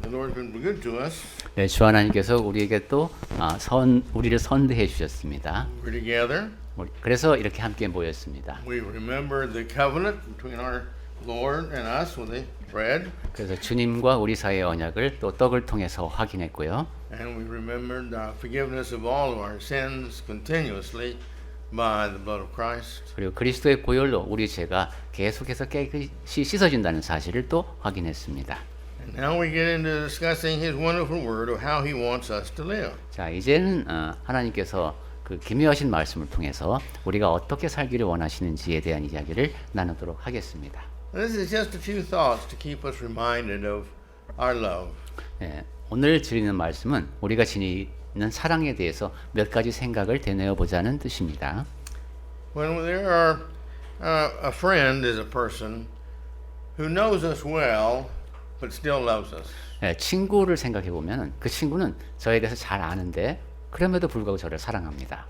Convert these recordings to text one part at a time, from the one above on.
The Lord's been good to us. 네, 주 하나님께서 우리에게 또 우리를 선대해 주셨습니다. We're together. 그래서 이렇게 함께 모였습니다. We remember the covenant between our Lord and us with the bread. 그래서 주님과 우리 사이의 언약을 또 떡을 통해서 확인했고요. And we remembered the forgiveness of all of our sins continuously by the blood of Christ. 그리고 그리스도의 보혈로 우리 죄가 계속해서 깨끗이 씻어진다는 사실을 또 확인했습니다. And now we get into discussing His wonderful word of how He wants us to live. 자, 이제는 하나님께서 그 기묘하신 말씀을 통해서 우리가 어떻게 살기를 원하시는지에 대한 이야기를 나누도록 하겠습니다. This is just a few thoughts to keep us reminded of our love. 네, 오늘 드리는 말씀은 우리가 지니는 사랑에 대해서 몇 가지 생각을 되뇌어 보자는 뜻입니다. When there are a friend is a person who knows us well but still loves us. 네, 친구를 생각해 보면 그 친구는 저에 대해서 잘 아는데 그럼에도 불구하고 저를 사랑합니다.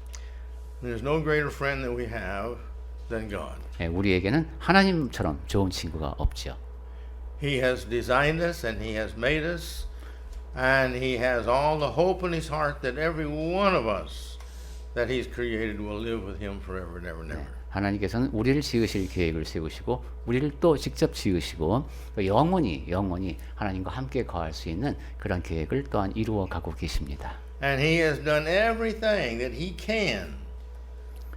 There's no greater friend that we have than God. 네, 우리에게는 하나님처럼 좋은 친구가 없죠. He has designed us and He has made us and He has all the hope in His heart that every one of us that He's created will live with Him forever and ever and ever. 하나님께서는 우리를 지으실 계획을 세우시고 우리를 또 직접 지으시고 영원히 하나님과 함께 거할 수 있는 그런 계획을 또한 이루어 가고 계십니다. And He has done everything that He can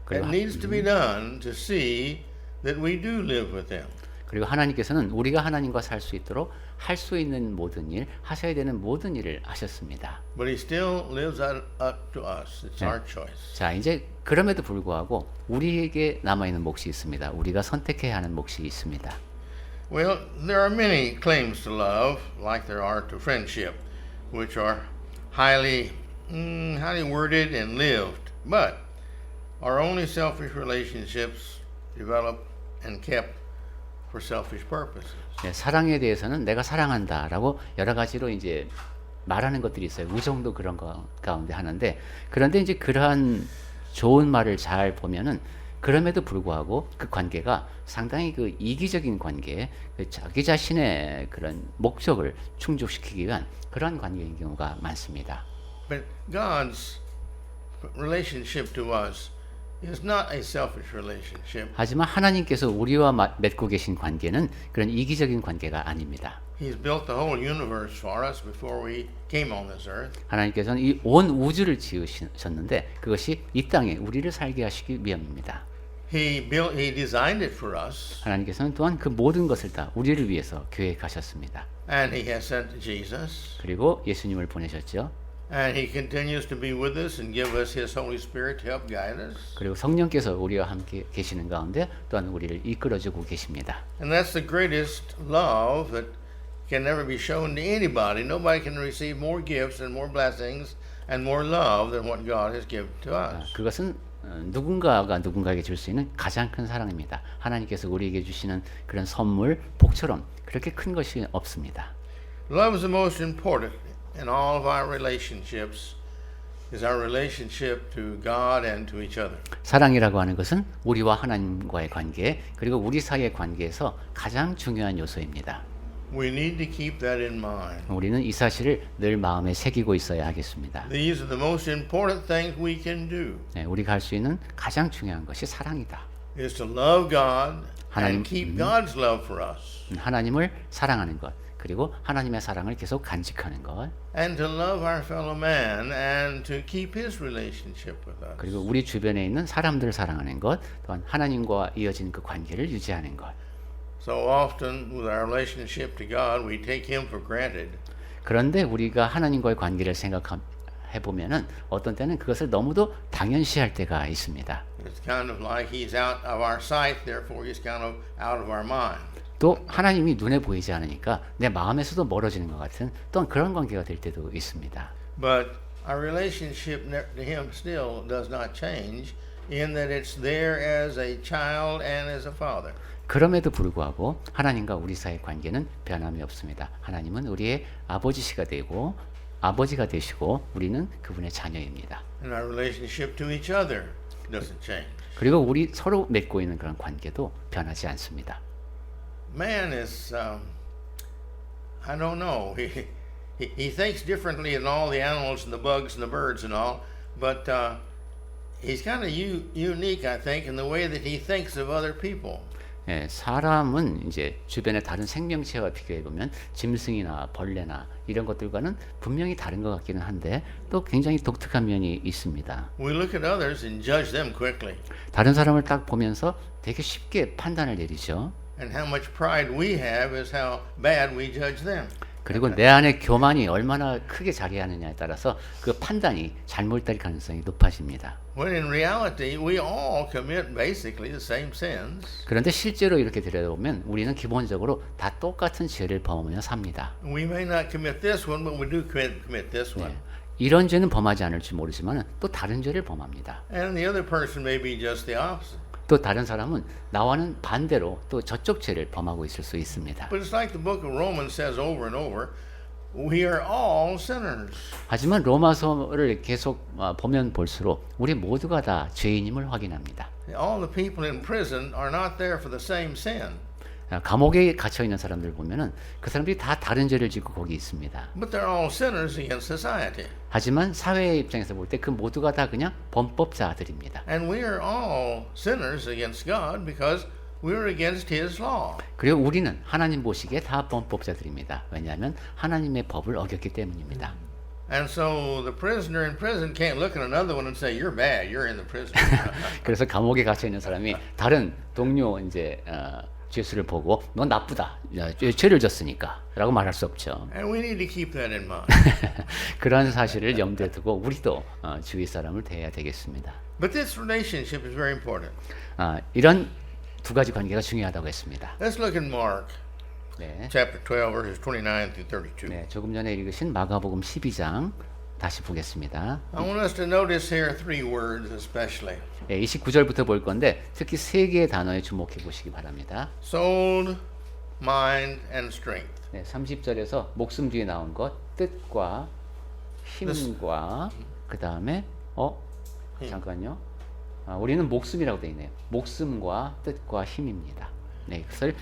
that needs to be done to see that we do live with Him. 그리고 하나님께서는 우리가 하나님과 살 수 있도록 할 수 있는 모든 일, 하셔야 되는 모든 일을 하셨습니다. But He still lives up to us. It's our choice. 자, 이제 그럼에도 불구하고 우리에게 남아있는 몫이 있습니다. 우리가 선택해야 하는 몫이 있습니다. Well, there are many claims to love, like there are to friendship, which are highly worded and lived, but are only selfish relationships developed and kept for selfish purposes. 네, 사랑에 대해서는 내가 사랑한다라고 여러 가지로 이제 말하는 것들이 있어요. 우정도 그런 거 가운데 하는데, 그런데 이제 그러한 좋은 말을 잘 보면은 그럼에도 불구하고 그 관계가 상당히 그 이기적인 관계, 그 자기 자신의 그런 목적을 충족시키기 위한 그런 관계인 경우가 많습니다. But God's relationship to us is not a selfish relationship. 하지만 하나님께서 우리와 맺고 계신 관계는 그런 이기적인 관계가 아닙니다. He's built the whole universe for us before we came on this earth. 하나님께서는 이 온 우주를 지으셨는데 그것이 이 땅에 우리를 살게 하시기 위함입니다. He designed it for us. 하나님께서는 또한 그 모든 것을 다 우리를 위해서 계획하셨습니다. And He has sent Jesus. 그리고 예수님을 보내셨죠. And He continues to be with us and give us His Holy Spirit to help guide us. 그리고 성령께서 우리와 함께 계시는 가운데 또한 우리를 이끌어주고 계십니다. And that's the greatest love that can never be shown to anybody. Nobody can receive more gifts and more blessings and more love than what God has given to us. 그것은 누군가가 누군가에게 줄 수 있는 가장 큰 사랑입니다. 하나님께서 우리에게 주시는 그런 선물, 복처럼 그렇게 큰 것이 없습니다. Love is the most important in all of our relationships. Is our relationship to God and to each other. 사랑이라고 하는 것은 우리와 하나님과의 관계, 그리고 우리 사이의 관계에서 가장 중요한 요소입니다. We need to keep that in mind. 우리는 이 사실을 늘 마음에 새기고 있어야 하겠습니다. These are the most important things we can do. 네, 우리가 할 수 있는 가장 중요한 것이 사랑이다. Is to love God 하나님, and keep God's love for us. 하나님을 사랑하는 것, 그리고 하나님의 사랑을 계속 간직하는 것, And to love our fellow man and to keep his relationship with us. 그리고 우리 주변에 있는 사람들을 사랑하는 것, 또한 하나님과 이어진 그 관계를 유지하는 것. So often with our relationship to God, we take him for granted. 그런데 우리가 하나님과의 관계를 생각해 보면은 어떤 때는 그것을 너무도 당연시할 때가 있습니다. It's kind of like he's out of our sight, therefore he's kind of out of our mind. 또 하나님이 눈에 보이지 않으니까 내 마음에서도 멀어지는 것 같은 또한 그런 관계가 될 때도 있습니다. But our relationship to him still does not change in that it's there as a child and as a father. 그럼에도 불구하고 하나님과 우리 사이의 관계는 변함이 없습니다. 하나님은 우리의 아버지시가 되고 아버지가 되시고 우리는 그분의 자녀입니다. And our relationship to each other doesn't change. 그리고 우리 서로 맺고 있는 그런 관계도 변하지 않습니다. Man is, I don't know, he thinks differently than all the animals and the bugs and the birds and all, but he's kind of unique, I think, in the way that he thinks of other people. 예, 사람은 이제 주변의 다른 생명체와 비교해 보면 짐승이나 벌레나 이런 것들과는 분명히 다른 것 같기는 한데 또 굉장히 독특한 면이 있습니다. We look at others and judge them quickly, 다른 사람을 딱 보면서 되게 쉽게 판단을 내리죠. and how much pride we have is how bad we judge them. 그리고 내 안에 교만이 얼마나 크게 자리하느냐에 따라서 그 판단이 잘못될 가능성이 높아집니다. When in reality, we all commit basically the same sins. 그런데 실제로 이렇게 들여다보면 우리는 기본적으로 다 똑같은 죄를 범하며 삽니다. We may not commit this one, but we do commit this one. 이런 죄는 범하지 않을지 모르지만 또 다른 죄를 범합니다. And the other person may be just the opposite. 또 다른 사람은 나와는 반대로 또 저쪽 죄를 범하고 있을 수 있습니다. But it's like the book of Romans says over and over, we are all sinners. 하지만 로마서를 계속 보면 볼수록 우리 모두가 다 죄인임을 확인합니다. All the people in prison are not there for the same sin. 감옥에 갇혀 있는 사람들 보면은 그 사람들이 다 다른 죄를 짓고 거기 있습니다. But they're all sinners against society. 하지만 사회의 입장에서 볼 때 그 모두가 다 그냥 범법자들입니다. And we are all sinners against God because we are against His law. 그리고 우리는 하나님 보시기에 다 범법자들입니다. 왜냐하면 하나님의 법을 어겼기 때문입니다. And so the prisoner in prison can't look at another one and say, "You're bad. You're in the prison." 그래서 감옥에 갇혀 있는 사람이 다른 동료 이제 죄수를 보고 넌 나쁘다. 죄를 졌으니까라고 말할 수 없죠. And we need to keep that in mind. 그런 사실을 염두에 두고 우리도 주위 사람을 대해야 되겠습니다. But this relationship is very important. 이런 두 가지 관계가 중요하다고 했습니다. Let's look at Mark 네. chapter 12, verses 29 through 32. 네, 조금 전에 읽으신 마가복음 12장 다시 보겠습니다. I want us to notice here three words especially. 네, 29절부터 볼 건데 특히 세 개의 단어에 주목해 보시기 바랍니다. Soul, mind, and strength. 네, 30절에서 목숨 뒤에 나온 것, 뜻과 힘과 그 다음에 잠깐요. 우리는 목숨이라고 되어 있네요. 목숨과 뜻과 힘입니다. 네, 그것을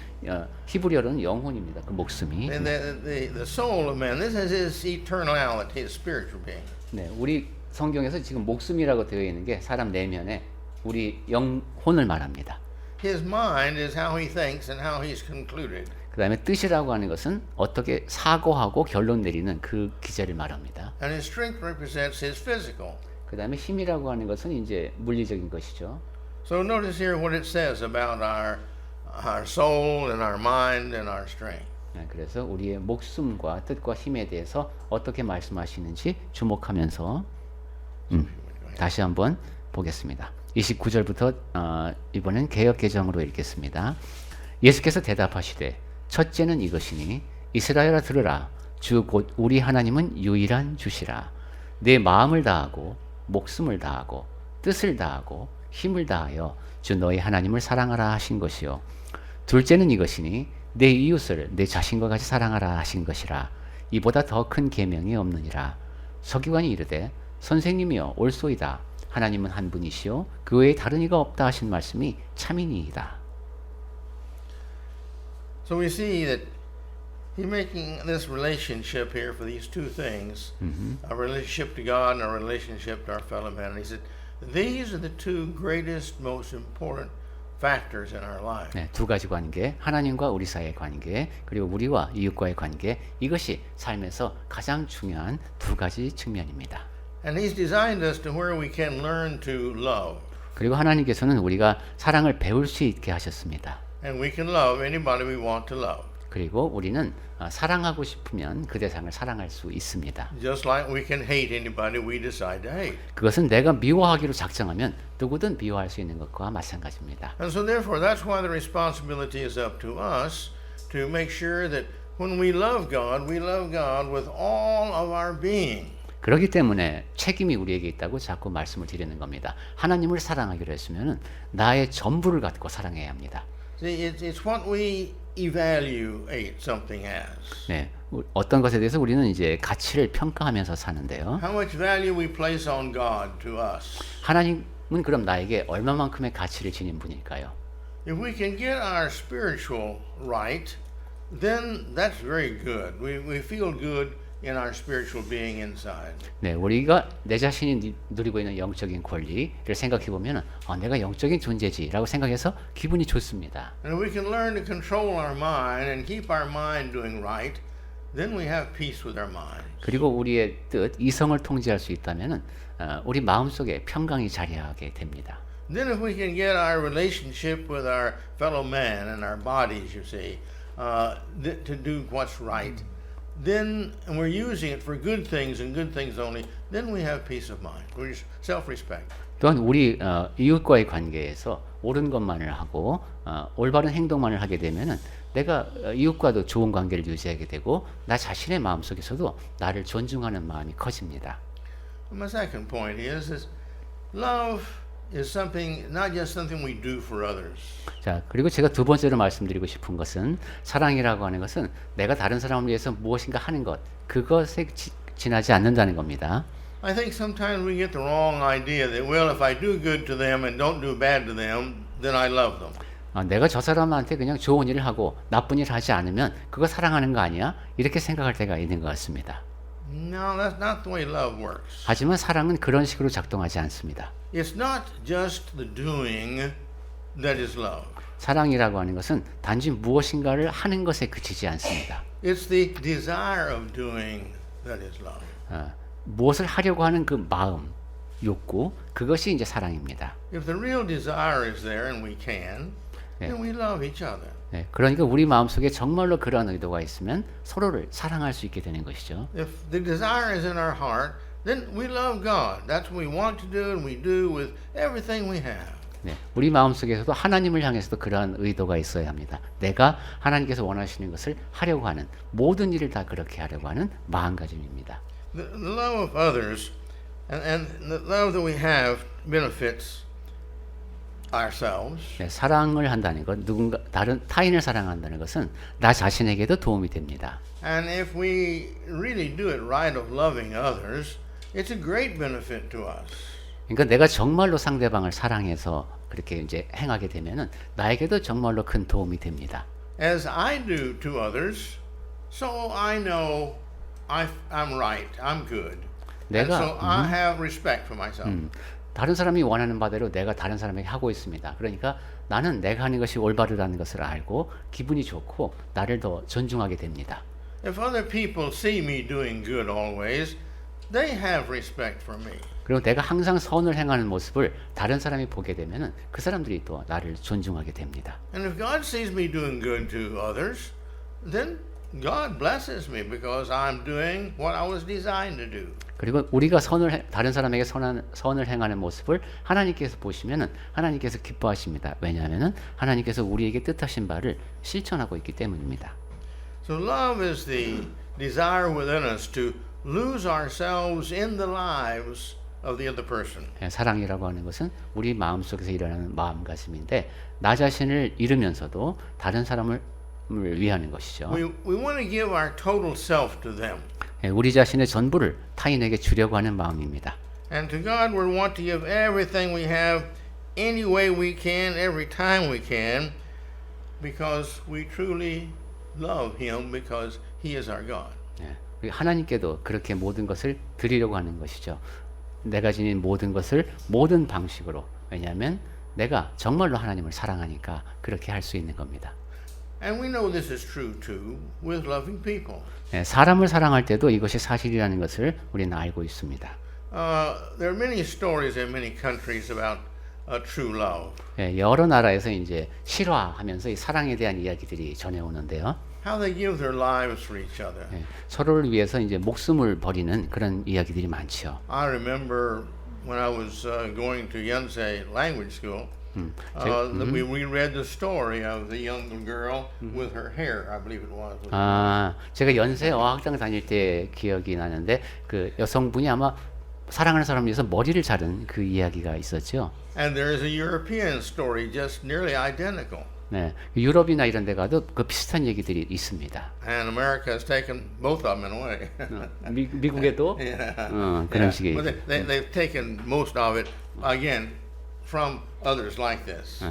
히브리어로는 영혼입니다. 그 목숨이. And the soul of man, this is his eternality, his spiritual being. 네, 우리 성경에서 지금 목숨이라고 되어 있는 게 사람 내면에 우리 영혼을 말합니다. His mind is how he thinks and how he's concluded. 그 다음에 뜻이라고 하는 것은 어떻게 사고하고 결론 내리는 그 기제를 말합니다. And his strength represents his physical. 그 다음에 힘이라고 하는 것은 이제 물리적인 것이죠. So notice here what it says about our soul and our mind and our strength. 네, 그래서 우리의 목숨과 뜻과 힘에 대해서 어떻게 말씀하시는지 주목하면서 다시 한번 보겠습니다. 29절부터 이번엔 개역개정으로 읽겠습니다. 예수께서 대답하시되 첫째는 이것이니 이스라엘아 들으라 주 곧 우리 하나님은 유일한 주시라. 내 마음을 다하고 목숨을 다하고 뜻을 다하고 힘을 다하여 주 너희 하나님을 사랑하라 하신 것이요. 둘째는 이것이니 내 이웃을 내 자신과 같이 사랑하라 하신 것이라. 이보다 더 큰 계명이 없느니라. 서기관이 이르되 선생님이여 옳소이다. 하나님은 한 분이시요 그 외에 다른 이가 없다 하신 말씀이 참이니이다. So we see that he's making this relationship here for these two things, our relationship to God and our relationship to our fellow man. And he said, these are the two greatest, most important factors in our life. 네, 두 가지 관계, 하나님과 우리 사이의 관계, 그리고 우리와 이웃과의 관계, 이것이 삶에서 가장 중요한 두 가지 측면입니다. And he's designed us to where we can learn to love. 그리고 하나님께서는 우리가 사랑을 배울 수 있게 하셨습니다. And we can love anybody we want to love. 그리고 우리는 사랑하고 싶으면 그 대상을 사랑할 수 있습니다. Just like we can hate anybody we decide to hate. 그것은 내가 미워하기로 작정하면 누구든 미워할 수 있는 것과 마찬가지입니다. And so therefore that's why the responsibility is up to us to make sure that when we love God with all of our being. 그렇기 때문에 책임이 우리에게 있다고 자꾸 말씀을 드리는 겁니다. 하나님을 사랑하기로 했으면 나의 전부를 갖고 사랑해야 합니다. See, it's what we evaluate something as. 네, 어떤 것에 대해서 우리는 이제 가치를 평가하면서 사는데요. How much value we place on God to us. 하나님은 그럼 나에게 얼마만큼의 가치를 지닌 분일까요? If we can get our spiritual right, then that's very good. We feel good in our spiritual being inside. 네, 우리가 내 자신이 누리고 있는 영적인 권리를 생각해 보면 내가 영적인 존재지라고 생각해서 기분이 좋습니다. And if we can learn to control our mind and keep our mind doing right, then we have peace with our mind. 그리고 우리의 뜻, 이성을 통제할 수 있다면 우리 마음속에 평강이 자리하게 됩니다. Then if we can get our relationship with our fellow man and our bodies, you see, to do what's right, then and we're using it for good things and good things only, then we have peace of mind, self-respect. 또한 우리 이웃과의 관계에서 옳은 것만을 하고 올바른 행동만을 하게 되면은 내가 이웃과도 좋은 관계를 유지하게 되고 나 자신의 마음속에서도 나를 존중하는 마음이 커집니다. My second point is love is something, not just something we do for others. 자, 그리고 제가 두 번째로 말씀드리고 싶은 것은 사랑이라고 하는 것은 내가 다른 사람을 위해서 무엇인가 하는 것, 그것에 지나지 않는다는 겁니다. I think sometimes we get the wrong idea that, well, if I do good to them and don't do bad to them, then I love them. 내가 저 사람한테 그냥 좋은 일을 하고 나쁜 일을 하지 않으면 그거 사랑하는 거 아니야? 이렇게 생각할 때가 있는 것 같습니다. No, that's not the way love works. 하지만 사랑은 그런 식으로 작동하지 않습니다. It's not just the doing that is love. 사랑이라고 하는 것은 단지 무엇인가를 하는 것에 그치지 않습니다. It's the desire of doing that is love. 무엇을 하려고 하는 그 마음, 욕구, 그것이 이제 사랑입니다. If the real desire is there and we can, then we love each other. 네, 그러니까 우리 마음속에 정말로 그런 의도가 있으면 서로를 사랑할 수 있게 되는 것이죠. If the desire is in our heart, then we love God. That's what we want to do and we do with everything we have. 네, 우리 마음속에서도 하나님을 향해서도 그러한 의도가 있어야 합니다. 내가 하나님께서 원하시는 것을 하려고 하는 모든 일을 다 그렇게 하려고 하는 마음가짐입니다. The love of others and the love that we have benefits ourselves. 네, 사랑을 한다는 것, 누군가 다른 타인을 사랑한다는 것은 나 자신에게도 도움이 됩니다. And if we really do it right of loving others, it's a great benefit to us. 그러니까 내가 정말로 상대방을 사랑해서 그렇게 이제 행하게 되면은 나에게도 정말로 큰 도움이 됩니다. As I do to others, so I know I'm right, I'm good. And so I have respect for myself. 다른 사람이 원하는 바대로 내가 다른 사람에게 하고 있습니다. 그러니까 나는 내가 하는 것이 올바르다는 것을 알고 기분이 좋고 나를 더 존중하게 됩니다. If other people see me doing good always, they have respect for me. 그리고 내가 항상 선을 행하는 모습을 다른 사람이 보게 되면은 그 사람들이 또 나를 존중하게 됩니다. And if God sees me doing good to others, then God blesses me because I'm doing what I was designed to do. 그리고 우리가 다른 사람에게 선을 행하는 모습을 하나님께서 보시면은 하나님께서 기뻐하십니다. 왜냐하면은 하나님께서 우리에게 뜻하신 바를 실천하고 있기 때문입니다. So love is the desire within us to lose ourselves in the lives of the other person. 사랑이라고 하는 것은 우리 마음속에서 일어나는 마음가짐인데 나 자신을 잃으면서도 다른 사람을 위하는 것이죠. We want to give our total self to them. 우리 자신의 전부를 타인에게 주려고 하는 마음입니다. And to God we want to give everything we have any way we can, every time we can, because we truly love Him because He is our God. 하나님께도 그렇게 모든 것을 드리려고 하는 것이죠. 내가 지닌 모든 것을 모든 방식으로, 왜냐하면 내가 정말로 하나님을 사랑하니까 그렇게 할 수 있는 겁니다. And we know this is true too with loving people. 사람을 사랑할 때도 이것이 사실이라는 것을 우리는 알고 있습니다. There are many stories in many countries about true love. 여러 나라에서 이제 실화하면서 이 사랑에 대한 이야기들이 전해오는데요. How they give their lives for each other. 서로를 위해서 이제 목숨을 버리는 그런 이야기들이 많죠. I remember when I was going to Yonsei language school. We read the story of the young girl with her hair, I believe it was. 제가 연세 어학당 다닐 때 기억이 나는데 그 여성분이 아마 사랑하는 사람을 위해서 머리를 자른 그 이야기가 있었죠. And there is a European story just nearly identical. 네, 유럽이나 이런 데 가도 그 비슷한 얘기들이 있습니다. And America has taken both of them in a way. 미국에도 그런 식의. But they've taken most of it again from others like this.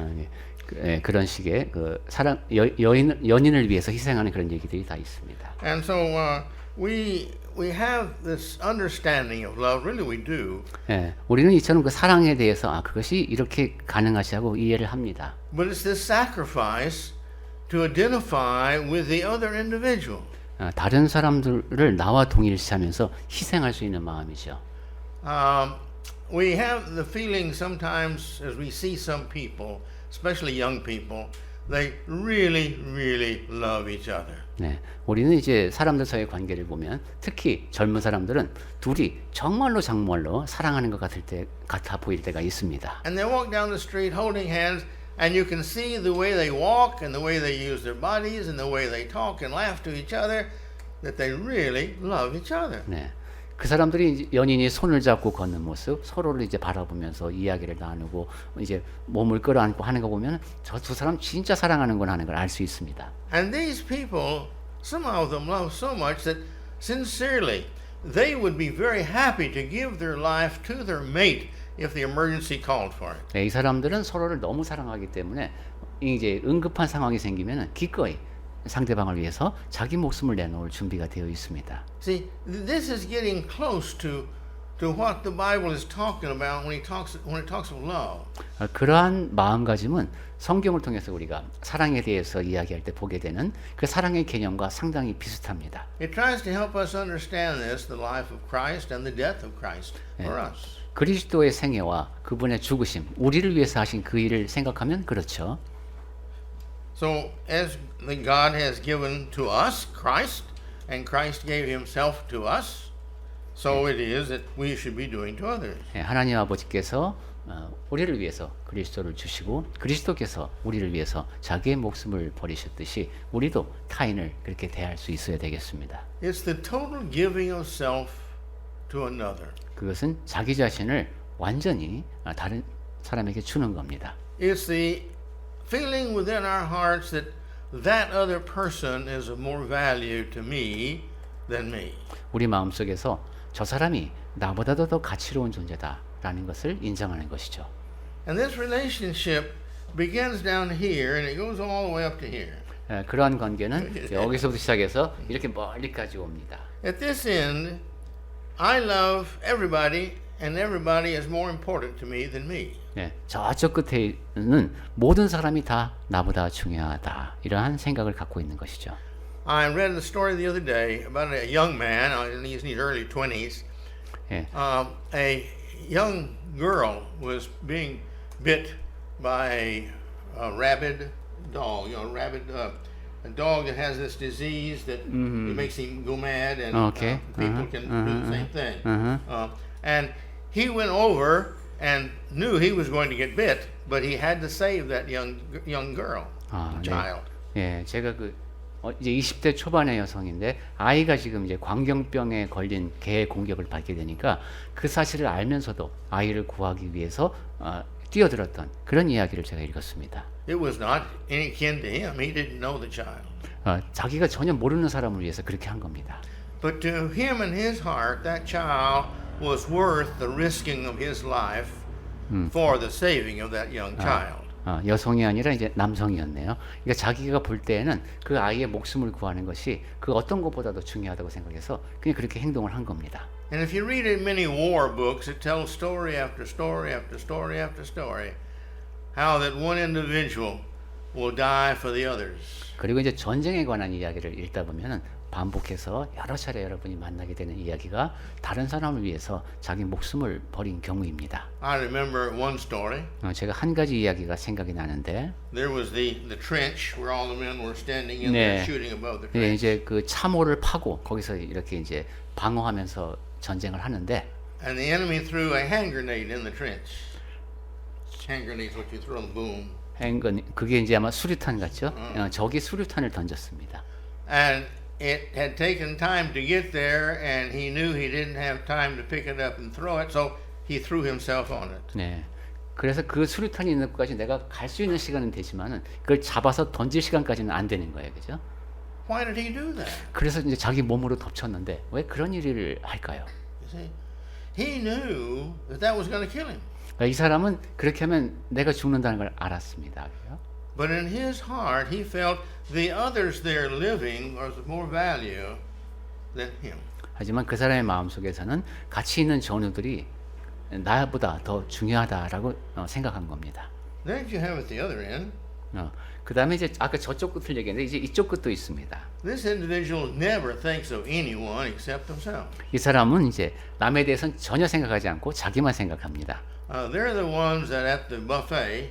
예, 그런 식의 그 사랑 연인을 위해서 희생하는 그런 얘기들이 다 있습니다. And so we have this understanding of love. Really, we do. 예, 우리는 이처럼 그 사랑에 대해서 그것이 이렇게 가능하지 하고 이해를 합니다. But it's this sacrifice to identify with the other individual. 다른 사람들을 나와 동일시하면서 희생할 수 있는 마음이죠. We have the feeling sometimes as we see some people, especially young people, they really, really love each other. 네, 우리는 이제 사람들 사이의 관계를 보면 특히 젊은 사람들은 둘이 정말로 사랑하는 것 같아 보일 때가 있습니다. And they walk down the street holding hands, and you can see the way they walk and the way they use their bodies and the way they talk and laugh to each other, that they really love each other. 네, 그 사람들이 이제 연인이 손을 잡고 걷는 모습, 서로를 이제 바라보면서 이야기를 나누고 이제 몸을 끌어안고 하는 거 보면 저 두 사람 진짜 사랑하는구나 하는 걸 알 수 있습니다. And these people, some of them love so much that sincerely they would be very happy to give their life to their mate if the emergency called for it. 네, 이 사람들은 서로를 너무 사랑하기 때문에 이제 응급한 상황이 생기면은 기꺼이 상대방을 위해서 자기 목숨을 내놓을 준비가 되어 있습니다. See, this is getting close to what the Bible is talking about when it talks of love. 그러한 마음가짐은 성경을 통해서 우리가 사랑에 대해서 이야기할 때 보게 되는 그 사랑의 개념과 상당히 비슷합니다. It tries to help us understand this, the life of Christ and the death of Christ for us. 그리스도의 생애와 그분의 죽으심, 우리를 위해서 하신 그 일을 생각하면 그렇죠. So as God has given to us Christ, and Christ gave himself to us, so it is that we should be doing to others. 하나님 아버지께서 우리를 위해서 그리스도를 주시고 그리스도께서 우리를 위해서 자기의 목숨을 버리셨듯이 우리도 타인을 그렇게 대할 수 있어야 되겠습니다. It's the total giving of self to another. 그것은 자기 자신을 완전히 다른 사람에게 주는 겁니다. It's the feeling within our hearts that that other person is of more value to me than me. 우리 마음속에서 저 사람이 나보다도 더 가치로운 존재다라는 것을 인정하는 것이죠. And this relationship begins down here and it goes all the way up to here. 그러한 관계는 여기서부터 시작해서 이렇게 멀리까지 옵니다. At this end, I love everybody and everybody is more important to me than me. 저쪽 끝에는 모든 사람이 다 나보다 중요하다. 이러한 생각을 갖고 있는 것이죠. I read the story the other day about a young man, he's in his early 20s. A young girl was being bit by a rabid dog, a dog that has this disease that it makes him go mad, and people can do the same thing. And he went over and knew he was going to get bit, but he had to save that young girl, child. 네. 제가 이제 20대 초반의 여성인데 아이가 지금 이제 광견병에 걸린 개의 공격을 받게 되니까 그 사실을 알면서도 아이를 구하기 위해서 뛰어들었던 그런 이야기를 제가 읽었습니다. It was not any kin to him. He didn't know the child. 자기가 전혀 모르는 사람을 위해서 그렇게 한 겁니다. But to him in his heart, that child was worth the risking of his life for the saving of that young child. 여성이 아니라 이제 남성이었네요. 그러니까 자기가 볼 때에는 그 아이의 목숨을 구하는 것이 그 어떤 것보다도 중요하다고 생각해서 그냥 그렇게 행동을 한 겁니다. And if you read in many war books, it tells story after story after story after story how that one individual will die for the others. 그리고 이제 전쟁에 관한 이야기를 읽다 보면은 반복해서 여러 차례 여러분이 만나게 되는 이야기가 다른 사람을 위해서 자기 목숨을 버린 경우입니다. I remember one story. 제가 한 가지 이야기가 생각이 나는데 There was the trench where all the men were standing in there shooting above the trench. 이제 그 참호를 파고 거기서 이렇게 이제 방어하면서 전쟁을 하는데 And the enemy threw a hand grenade in the trench. Hand grenade is what you throw on the boom. 그게 이제 아마 수류탄 같죠? 적이 수류탄을 던졌습니다. And it had taken time to get there, and he knew he didn't have time to pick it up and throw it, so he threw himself on it. 네. 그래서 그 수류탄이 있는 것까지 내가 갈 수 있는 시간은 되지만은 그걸 잡아서 던질 시간까지는 안 되는 거예요, 그죠? Why did he do that? 그래서 이제 자기 몸으로 덮쳤는데 왜 그런 일을 할까요? You see, he knew that was going to kill him. 이 사람은 그렇게 하면 내가 죽는다는 걸 알았습니다. 그죠? but in his heart he felt the others there living was of more value than him. 하지만 그 사람의 마음속에서는 가치 있는 전우들이 나보다 더 중요하다라고 생각한 겁니다. Then you have at the other end, 그 다음에 이제 아까 저쪽 끝을 얘기했는데 이제 이쪽 끝도 있습니다. this individual never thinks of anyone except themselves. 이 사람은 이제 남에 대해서는 전혀 생각하지 않고 자기만 생각합니다. They're the ones that at the buffet,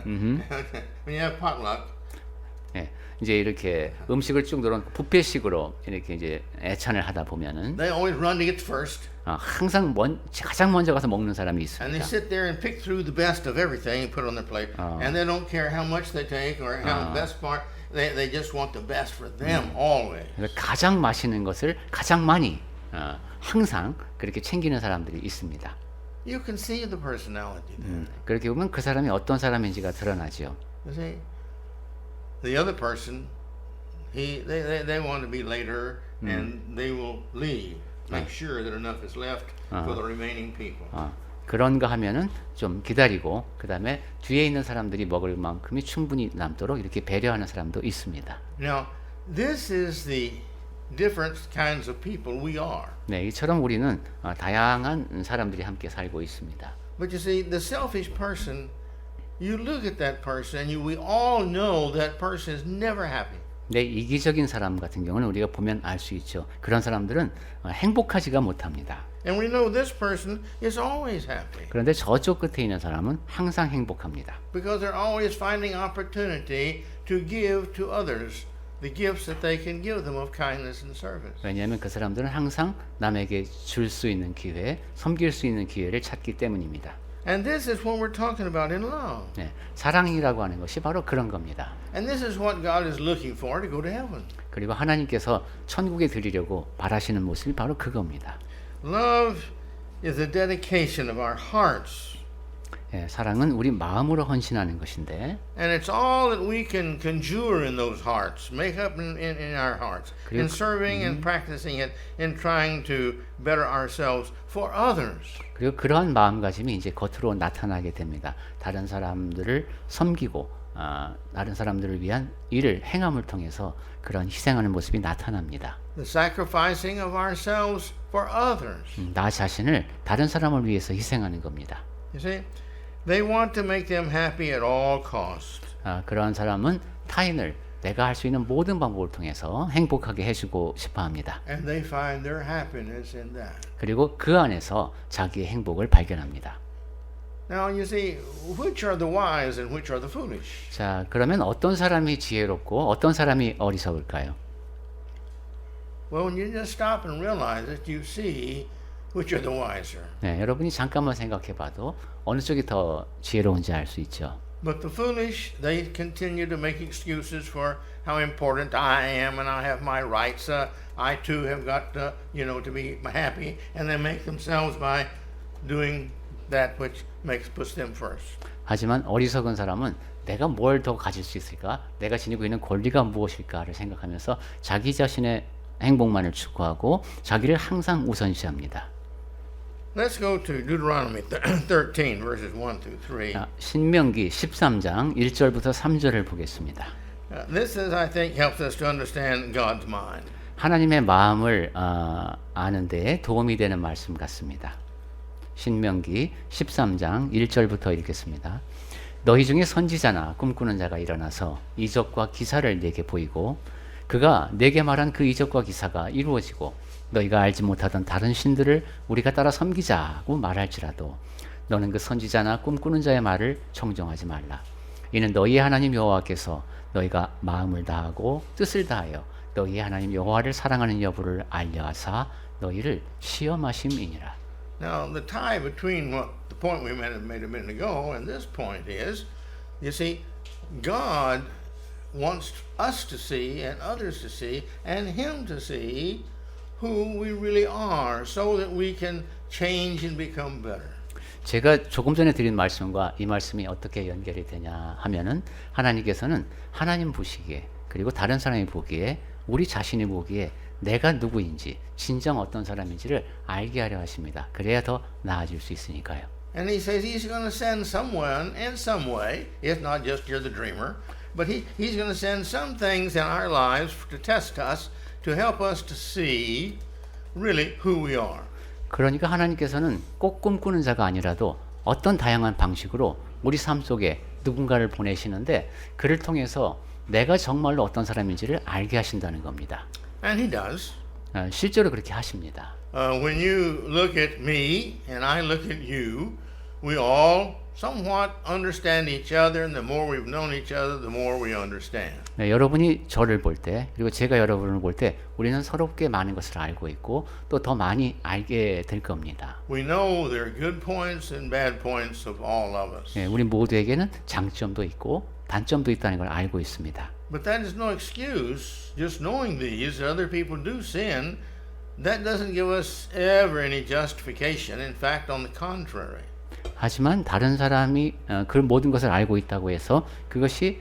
when you have potluck, 예, 이제 이렇게 음식을 쭉 늘어놓고 뷔페식으로 이렇게 이제 애찬을 하다 보면은 they always run to get first. 항상 가장 먼저 가서 먹는 사람이 And they 있습니다. sit there and pick through the best of everything and put it on their plate. And they don't care how much they take or how the best part. They just want the best for them always. 그래서 가장 맛있는 것을 가장 많이 항상 그렇게 챙기는 사람들이 있습니다. You can see the personality there. 그렇게 보면 그 사람이 어떤 사람인지가 드러나죠. You see, the other person, they want to be later, and they will leave. Make sure that enough is left for the remaining people. 그런가 하면은 좀 기다리고 그 다음에 뒤에 있는 사람들이 먹을 만큼이 충분히 남도록 이렇게 배려하는 사람도 있습니다. Now, this is the different kinds of people we are. 네, 이처럼 우리는 다양한 사람들이 함께 살고 있습니다. But you see, the selfish person, you look at that person, and we all know that person is never happy. 네, 이기적인 사람 같은 경우는 우리가 보면 알 수 있죠. 그런 사람들은 행복하지가 못합니다. And we know this person is always happy 그런데 저쪽 끝에 있는 사람은 항상 행복합니다. because they're always finding opportunity to give to others the gifts that they can give them of kindness and service. 왜냐하면 그 사람들은 항상 남에게 줄 수 있는 기회, 섬길 수 있는 기회를 찾기 때문입니다. And this is what we're talking about in love. 네, 사랑이라고 하는 것이 바로 그런 겁니다. And this is what God is looking for to go to heaven. 그리고 하나님께서 천국에 드리려고 바라시는 모습이 바로 그겁니다. Love is a dedication of our hearts. 예, 사랑은 우리 마음으로 헌신하는 것인데 And it's all that we can conjure in those hearts, make up in our hearts, in serving and practicing it, in trying to better ourselves for others. 그리고 그러한 마음가짐이 이제 겉으로 나타나게 됩니다. 다른 사람들을 섬기고 다른 사람들을 위한 일을 행함을 통해서 그런 희생하는 모습이 나타납니다. The sacrificing of ourselves for others. 나 자신을 다른 사람을 위해서 희생하는 겁니다. You see, they want to make them happy at all costs. 그러한 사람은 타인을 내가 할 수 있는 모든 방법을 통해서 행복하게 해주고 싶어합니다. And they find their happiness in that. 그리고 그 안에서 자기의 행복을 발견합니다. Now you see, which are the wise and which are the foolish? 자, 그러면 어떤 사람이 지혜롭고 어떤 사람이 어리석을까요? Well, when you just stop and realize it, you see which are the wiser. 네, 여러분이 잠깐만 생각해봐도 어느 쪽이 더 지혜로운지 알 수 있죠. But the foolish, they continue to make excuses for how important I am and I have my rights. I too have got, to be happy, and they make themselves by doing that which puts them first. 하지만 어리석은 사람은 내가 뭘 더 가질 수 있을까? 내가 지니고 있는 권리가 무엇일까를 생각하면서 자기 자신의 행복만을 추구하고 자기를 항상 우선시합니다. Let's go to Deuteronomy 13, verses 1 through 3. 신명기 13장 1절부터 3절을 보겠습니다. This is, I think, helps us to understand God's mind. 하나님의 마음을 아는 데에 도움이 되는 말씀 같습니다. 신명기 13장 1절부터 읽겠습니다. 너희 중에 선지자나 꿈꾸는 자가 일어나서 이적과 기사를 내게 보이고 그가 내게 말한 그 이적과 기사가 이루어지고 너희가 알지 못하던 다른 신들을 우리가 따라 섬기자고 말할지라도 너는 그 선지자나 꿈꾸는 자의 말을 청정하지 말라. 이는 너희의 하나님 여호와께서 너희가 마음을 다하고 뜻을 다하여 너희의 하나님 여호와를 사랑하는 여부를 알려하사 너희를 시험하심이니라. Now, the tie between the point we made a minute ago and this point is, you see, God wants us to see and others to see and Him to see who we really are so that we can change and become better. 제가 조금 전에 드린 말씀과 이 말씀이 어떻게 연결이 되냐 하면은 하나님께서는 하나님 보시기에 그리고 다른 사람이 보기에 우리 자신이 보기에 내가 누구인지 진정 어떤 사람인지를 알게 하려 하십니다. 그래야 더 나아질 수 있으니까요. And he says he's going to send someone in some way, if not just you're the dreamer, but he's going to send some things in our lives to test us, to help us to see really who we are. 그러니까 하나님께서는 꼭 꿈꾸는 자가 아니라도 어떤 다양한 방식으로 우리 삶 속에 누군가를 보내시는데 그를 통해서 내가 정말로 어떤 사람인지를 알게 하신다는 겁니다. And he does. 실제로 그렇게 하십니다. When you look at me and I look at you, we all somewhat understand each other, and the more we've known each other, the more we understand. 네, 여러분이 저를 볼 때, 그리고 제가 여러분을 볼 때 우리는 서로께 많은 것을 알고 있고 또 더 많이 알게 될 겁니다. We know there are good points and bad points of all of us. 네, 우리 모두에게는 장점도 있고 단점도 있다는 걸 알고 있습니다. But that is no excuse. Just knowing these, other people do sin. That doesn't give us ever any justification. In fact, on the contrary. 하지만 다른 사람이 그 모든 것을 알고 있다고 해서 그것이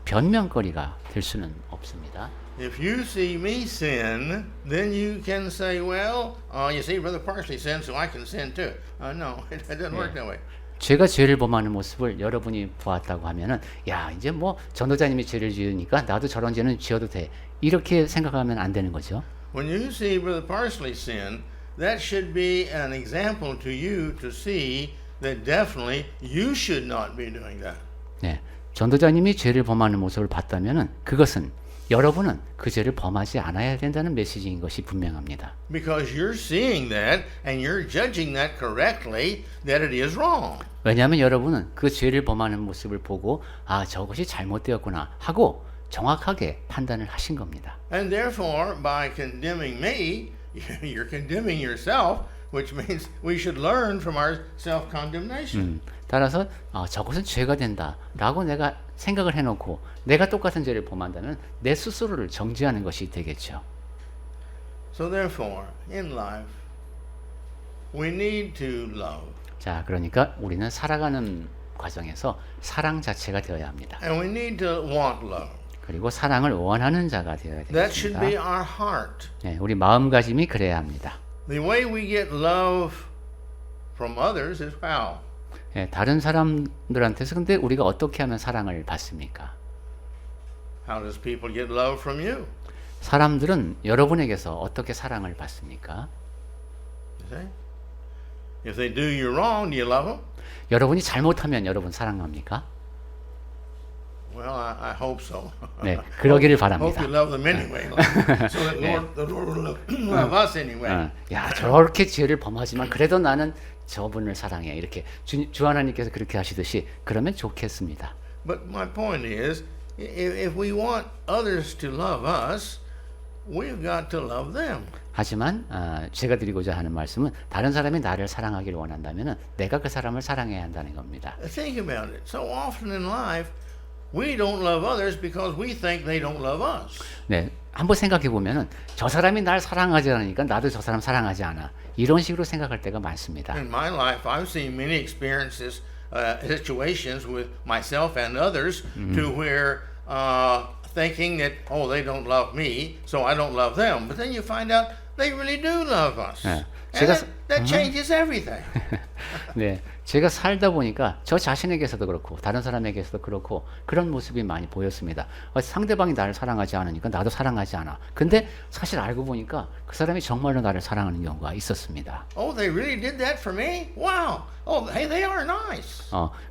변명거리가 될 수는 없습니다. If you see me sin, then you can say, well, you see, Brother Parsley sinned, so I can sin too. No, it doesn't work that way. 제가 죄를 범하는 모습을 여러분이 보았다고 하면은 야 이제 뭐 전도자님이 죄를 지으니까 나도 저런 죄는 지어도 돼 이렇게 생각하면 안 되는 거죠. When you see Brother Parsley sin, that should be an example to you to see that definitely you should not be doing that. 네, 전도자님이 죄를 범하는 모습을 봤다면은 그것은 여러분은 그 죄를 범하지 않아야 된다는 메시지인 것이 분명합니다. Because you're seeing that and you're judging that correctly, that it is wrong. 왜냐하면 여러분은 그 죄를 범하는 모습을 보고 아 저것이 잘못되었구나 하고 정확하게 판단을 하신 겁니다. And therefore, by condemning me, you're condemning yourself, which means we should learn from our self-condemnation. 따라서 저것은 죄가 된다라고 내가 생각을 해놓고 내가 똑같은 죄를 범한다면 내 스스로를 정죄하는 것이 되겠죠. So therefore, in life, we need to love. 자, 그러니까 우리는 살아가는 과정에서 사랑 자체가 되어야 합니다. And we need to want love. 그리고 사랑을 원하는 자가 되어야 That should be 되겠습니다. our heart. 네, 우리 마음가짐이 그래야 합니다. The way we get love from others is how? 네, 다른 사람들한테서 근데 우리가 어떻게 하면 사랑을 받습니까? How does people get love from you? 사람들은 여러분에게서 어떻게 사랑을 받습니까? You see? If they do you wrong, do you love them? 여러분이 잘못하면 여러분 사랑합니까? Well, I hope so. 네, 그러기를 Hope 바랍니다. you love them anyway, so that the Lord will love us anyway. 야, 저렇게 죄를 범하지만 그래도 나는 저분을 사랑해. 이렇게 주 하나님께서 그렇게 하시듯이 그러면 좋겠습니다. But my point is, if we want others to love us, we've got to love them. 하지만 제가 드리고자 하는 말씀은 다른 사람이 나를 사랑하기를 원한다면 내가 그 사람을 사랑해야 한다는 겁니다. Think about it. So often in life, we don't love others because we think they don't love us. 네, 한번 생각해 보면은 저 사람이 날 사랑하지 않으니까 나도 저 사람 사랑하지 않아. 이런 식으로 생각할 때가 많습니다. In my life, I've seen many experiences, situations with myself and others, to where thinking that they don't love me, so I don't love them. But then you find out they really do love us, 네, and that changes everything. 네, 제가 살다 보니까 저 자신에게서도 그렇고 다른 사람에게서도 그렇고 그런 모습이 많이 보였습니다. 상대방이 나를 사랑하지 않으니까 나도 사랑하지 않아. 근데 사실 알고 보니까 그 사람이 정말로 나를 사랑하는 경우가 있었습니다. Oh, they really did that for me? Wow. Oh, hey, they are nice.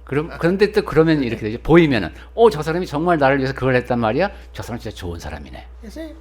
그런데 또 그러면 이렇게 되죠. 보이면은 저 사람이 정말 나를 위해서 그걸 했단 말이야. 저 사람 진짜 좋은 사람이네. You see,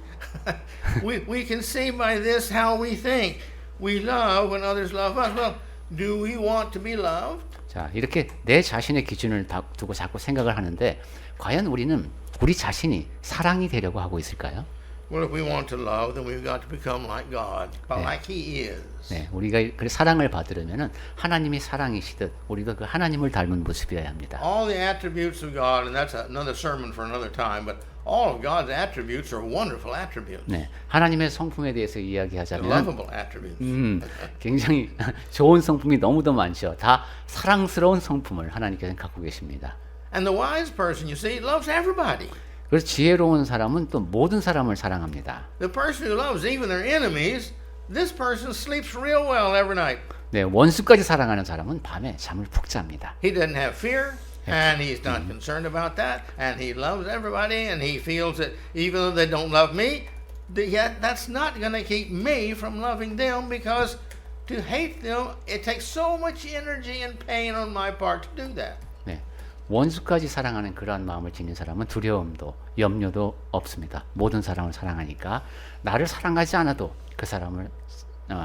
we can see by this how we think. We love when others love us. Well, do we want to be loved? 자, 이렇게 내 자신의 기준을 두고 자꾸 생각을 하는데 과연 우리는 우리 자신이 사랑이 되려고 하고 있을까요? Well, if we want to love, then we've got to become like God, like He is. 네, 우리가 그 사랑을 받으려면은 하나님이 사랑이시듯 우리도 그 하나님을 닮은 모습이어야 합니다. All the attributes of God, and that's another sermon for another time, but all of God's attributes are wonderful attributes. 네, 하나님의 성품에 대해서 이야기하자면 Lovable attributes. 굉장히 좋은 성품이 너무도 많죠. 다 사랑스러운 성품을 하나님께서는 갖고 계십니다. And the wise person, you see, loves everybody. 그래서 지혜로운 사람은 또 모든 사람을 사랑합니다. The person who loves even their enemies, this person sleeps real well every night. 네, 원수까지 사랑하는 사람은 밤에 잠을 푹 잡니다. He doesn't have fear, and he's not concerned about that, and he loves everybody, and he feels that even though they don't love me, yet that's not going to keep me from loving them, because to hate them, it takes so much energy and pain on my part to do that. 네, 원수까지 사랑하는 그러한 마음을 지닌 사람은 두려움도 염려도 없습니다. 모든 사람을 사랑하니까 나를 사랑하지 않아도 그 사람을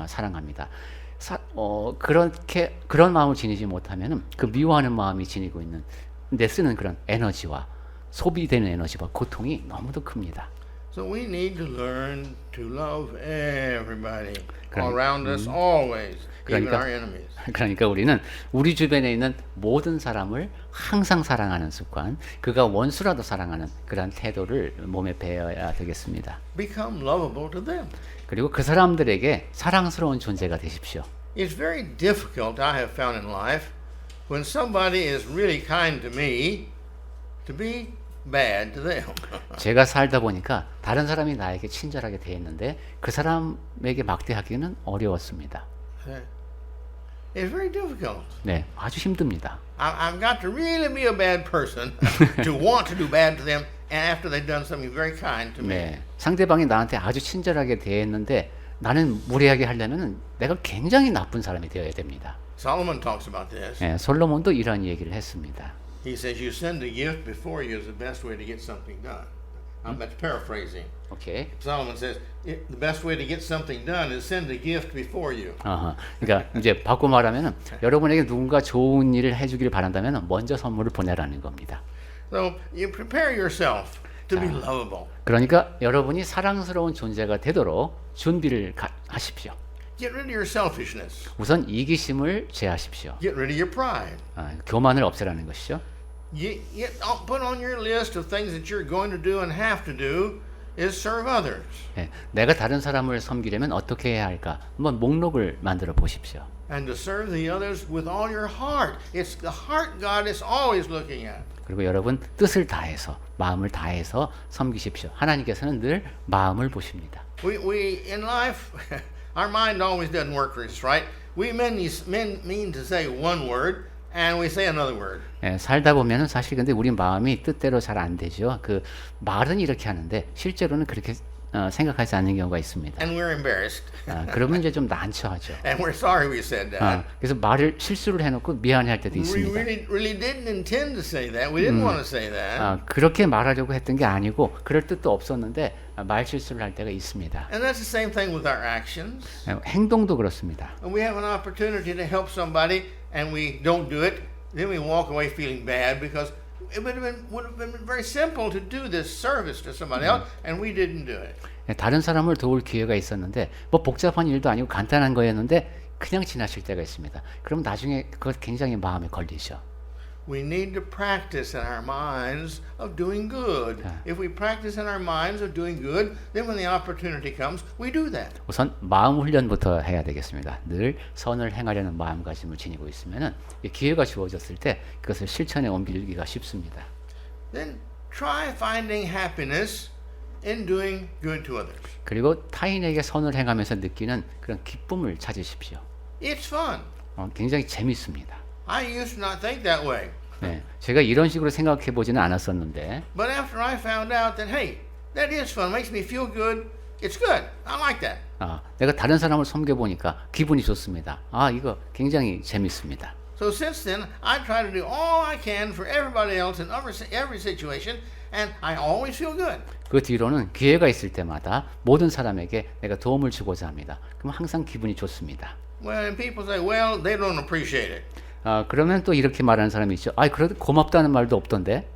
사랑합니다. 그렇게 그런 마음을 지니지 못하면은 그 미워하는 마음이 지니고 있는 내 쓰는 그런 에너지와 소비되는 에너지와 고통이 너무도 큽니다. So we need to learn to love everybody 그러니- around us always, even 그러니까- our enemies. 그러니까 우리는 우리 주변에 있는 모든 사람을 항상 사랑하는 습관, 그가 원수라도 사랑하는 그런 태도를 몸에 배어야 되겠습니다. Become lovable to them. 그리고 그 사람들에게 사랑스러운 존재가 되십시오. It's very difficult, I have found in life, when somebody is really kind to me, to be bad to them. 제가 살다 보니까 다른 사람이 나에게 친절하게 대했는데 그 사람에게 막대하기는 어려웠습니다. It's very difficult. 네, 아주 힘듭니다. I've got to really be a bad person to want to do bad to them, and after they've done something very kind to me. 네, 상대방이 나한테 아주 친절하게 대했는데 나는 무례하게 하려면 내가 굉장히 나쁜 사람이 되어야 됩니다. Solomon talks about this. 네, 솔로몬도 이런 얘기를 했습니다. He says, you send a gift before you is the best way to get something done. That's paraphrasing. 오케이. Solomon says, the best way to get something done is send a gift before you. 그러니까 이제 바꿔 말하면은 여러분에게 누군가 좋은 일을 해주기를 바란다면 먼저 선물을 보내라는 겁니다. So you prepare yourself to be lovable. 그러니까 여러분이 사랑스러운 존재가 되도록 준비를 하십시오. Get rid of your selfishness. 우선 이기심을 제하십시오. Get rid of your pride. 교만을 없애라는 것이죠. Put on your list of things that you're going to do and have to do is serve others. 네, 내가 다른 사람을 섬기려면 어떻게 해야 할까? 한번 목록을 만들어 보십시오. And to serve the others with all your heart. It's the heart God is always looking at. 그리고 여러분 뜻을 다해서 마음을 다해서 섬기십시오. 하나님께서는 늘 마음을 보십니다. We in life, our mind always doesn't work for us, right? We men mean to say one word and we say another word. 예, 살다 보면은 사실 근데 우리 마음이 뜻대로 잘 안 되죠. 그 말은 이렇게 하는데 실제로는 그렇게 생각하지 않는 경우가 있습니다. And we're embarrassed. 그러면 이제 좀 난처하죠. And we're sorry we said that. 그래서 말을 실수를 해놓고 미안해할 때도 We 있습니다. really didn't intend to say that. We didn't want to say that. 그렇게 말하려고 했던 게 아니고 그럴 뜻도 없었는데 말 실수를 할 때가 있습니다. And that's the same thing with our actions. 행동도 그렇습니다. When we have an opportunity to help somebody and we don't do it, then we walk away feeling bad because it would have been very simple to do this service to somebody else, and we didn't do it. 다른 사람을 도울 기회가 있었는데 뭐 복잡한 일도 아니고 간단한 거였는데 그냥 지나칠 때가 있습니다. 그럼 나중에 그것 굉장히 마음에 걸리죠. We need to practice in our minds of doing good. If we practice in our minds of doing good, then when the opportunity comes, we do that. 우선 마음 훈련부터 해야 되겠습니다. 늘 선을 행하려는 마음가짐을 지니고 있으면은 기회가 주어졌을 때 그것을 실천에 옮기기가 쉽습니다. Then try finding happiness in doing good to others. 그리고 타인에게 선을 행하면서 느끼는 그런 기쁨을 찾으십시오. It's fun. 굉장히 재밌습니다. I used to not think that way. 네, 제가 이런 식으로 생각해 보지는 않았었는데 But after I found out that, hey, that is fun, makes me feel good, it's good. I like that. 내가 다른 사람을 섬겨보니까 기분이 좋습니다. 이거 굉장히 재밌습니다. So since then, I try to do all I can for everybody else in every situation, and I always feel good. 그 뒤로는 기회가 있을 때마다 모든 사람에게 내가 도움을 주고자 합니다. 그럼 항상 기분이 좋습니다. When people say, well, they don't appreciate it. 그러면 또 이렇게 말하는 사람이 있죠. 그래도 고맙다는 말도 없던데.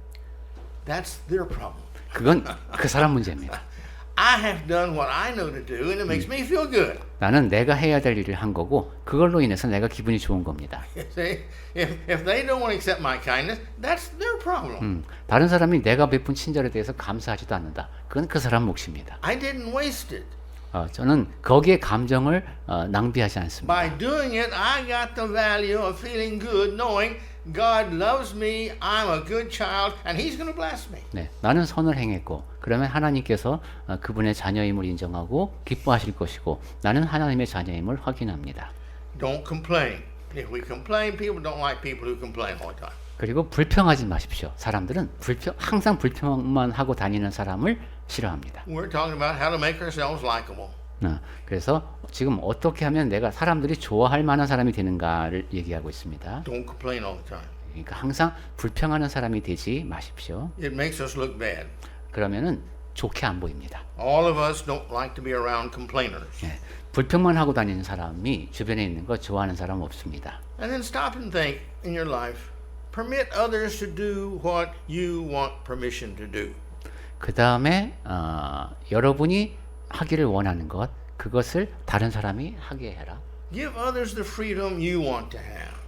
That's their problem. 그건 그 사람 문제입니다. I have done what I know to do, and it makes me feel good. 나는 내가 해야 될 일을 한 거고 그걸로 인해서 내가 기분이 좋은 겁니다. You see, if they don't want to accept my kindness, that's their problem. 다른 사람이 내가 베푼 친절에 대해서 감사하지도 않는다. 그건 그 사람 몫입니다. I didn't waste it. 저는 거기에 감정을 낭비하지 않습니다. By doing it, I got the value of feeling good, knowing God loves me, I'm a good child, and He's going to bless me. 네, 나는 선을 행했고 그러면 하나님께서 그분의 자녀임을 인정하고 기뻐하실 것이고 나는 하나님의 자녀임을 확인합니다. Don't complain. If we complain, people don't like people who complain all the time. 그리고 불평하지 마십시오. 사람들은 항상 불평만 하고 다니는 사람을 싫어합니다. We're talking about how to make ourselves likable. 그래서 지금 어떻게 하면 내가 사람들이 좋아할 만한 사람이 되는가를 얘기하고 있습니다. Don't complain all the time. 그러니까 항상 불평하는 사람이 되지 마십시오. It makes us look bad. 그러면은 좋게 안 보입니다. All of us don't like to be around complainers. 예, 불평만 하고 다니는 사람이 주변에 있는 거 좋아하는 사람 없습니다. And then stop and think in your life. Permit others to do what you want permission to do. 그 다음에 여러분이 하기를 원하는 것, 그것을 다른 사람이 하게 해라. Give others the freedom you want to have.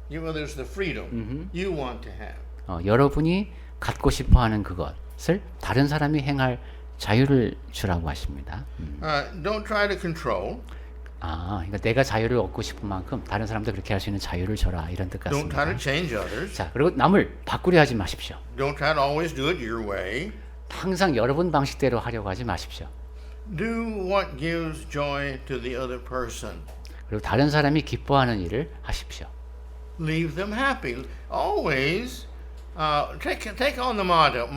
Give others the freedom you want to have. 여러분이 갖고 싶어하는 그것을 다른 사람이 행할 자유를 주라고 하십니다. Don't try to control. 그러니까 내가 자유를 얻고 싶은 만큼 다른 사람도 그렇게 할 수 있는 자유를 줘라 이런 뜻 Don't try 같습니다. to change others. 자, 그리고 남을 바꾸려 하지 마십시오. Don't try to always do it your way. 항상 여러분 방식대로 하려고 하지 마십시오. Do what gives joy to the other person. 그리고 다른 사람이 기뻐하는 일을 하십시오. Leave them happy. Always take on the motto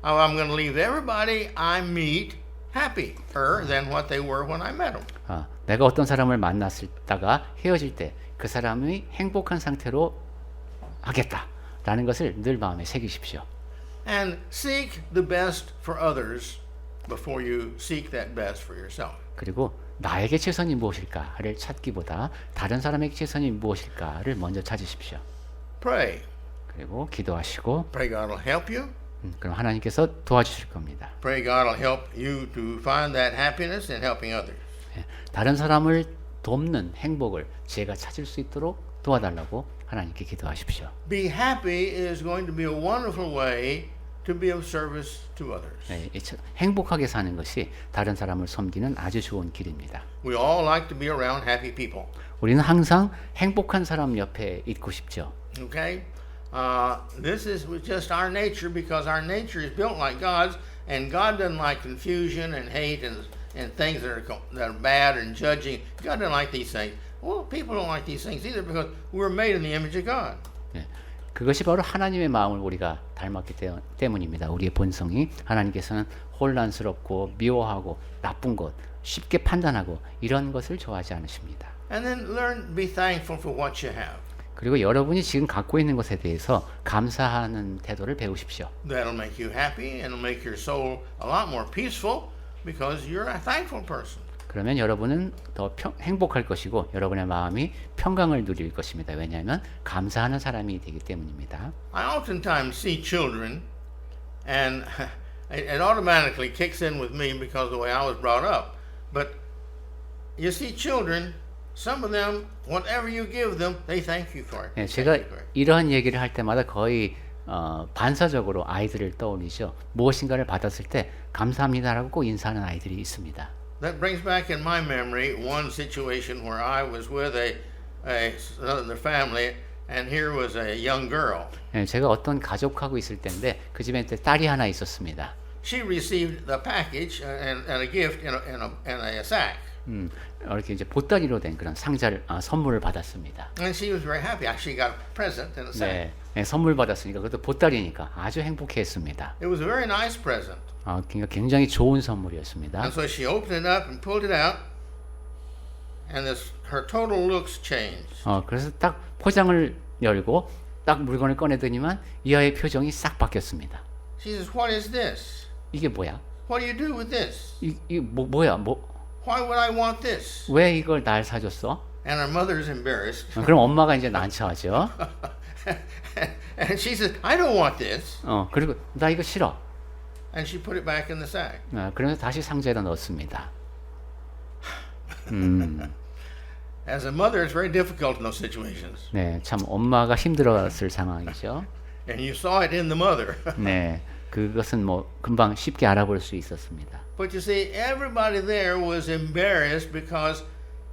of I'm going to leave everybody I meet happier than what they were when I met them. 내가 어떤 사람을 만났다가 헤어질 때 그 사람이 행복한 상태로 하겠다라는 것을 늘 마음에 새기십시오. And seek the best for others before you seek that best for yourself. 그리고 나에게 최선이 무엇일까를 찾기보다 다른 사람에게 최선이 무엇일까를 먼저 찾으십시오. Pray. 그리고 기도하시고 Pray God will help you. 그럼 하나님께서 도와주실 겁니다. Pray God will help you to find that happiness in helping others. 다른 사람을 돕는 행복을 제가 찾을 수 있도록 도와달라고 하나님께 기도하십시오. Be happy is going to be a wonderful way to be of service to others. 행복하게 사는 것이 다른 사람을 섬기는 아주 좋은 길입니다. We all like to be around happy people. 우리는 항상 행복한 사람 옆에 있고 싶죠. Okay? This is just our nature because our nature is built like God's, and God doesn't like confusion and hate and things that are bad and judging. God doesn't like these things. Well, people don't like these things either because we're made in the image of God. 그것이 바로 하나님의 마음을 우리가 닮았기 때문입니다. 우리의 본성이 하나님께서는 혼란스럽고 미워하고 나쁜 것, 쉽게 판단하고 이런 것을 좋아하지 않으십니다. And then learn to be thankful for what you have. 그리고 여러분이 지금 갖고 있는 것에 대해서 감사하는 태도를 배우십시오. That'll make you happy and it'll make your soul a lot more peaceful because you're a thankful person. 그러면 여러분은 더 행복할 것이고 여러분의 마음이 평강을 누릴 것입니다. 왜냐하면 감사하는 사람이 되기 때문입니다. I oftentimes see children and it automatically kicks in with me because of the way I was brought up. But you see children, some of them, whatever you give them, they thank you for it. 제가 이러한 얘기를 할 때마다 거의 반사적으로 아이들을 떠올리죠. 무엇인가를 받았을 때 감사합니다라고 꼭 인사하는 아이들이 있습니다. That brings back in my memory one situation where I was with another family, and here was a young girl. 제가 어떤 가족하고 있을 때인데 그 집에 딸이 하나 있었습니다. She received the package and a gift in a sack. 이렇게 이제 보따리로 된 그런 상자를 선물을 받았습니다. And she was very happy. She got a present in a sack. 네, 선물 받았으니까 그것도 보따리니까 아주 행복해했습니다. It was a very nice present. 그러니까 굉장히 좋은 선물이었습니다. And so she opened it up and pulled it out, and her total looks changed. 그래서 딱 포장을 열고 딱 물건을 꺼내더니만 이 아이의 표정이 싹 바뀌었습니다. She says, "What is this? 이게 뭐야? What do you do with this? 뭐야? Why would I want this?" 왜 이걸 날 사줬어? And her mother is embarrassed. 그럼 엄마가 이제 난처하죠. And she says, "I don't want this." 그리고 나 이거 싫어. And she put it back in the sack. 그러면서 다시 상자에다 넣었습니다. As a mother, it's very difficult in those situations. 네, 참 엄마가 힘들었을 상황이죠. And you saw it in the mother. 네, 그것은 금방 쉽게 알아볼 수 있었습니다. But you see, everybody there was embarrassed because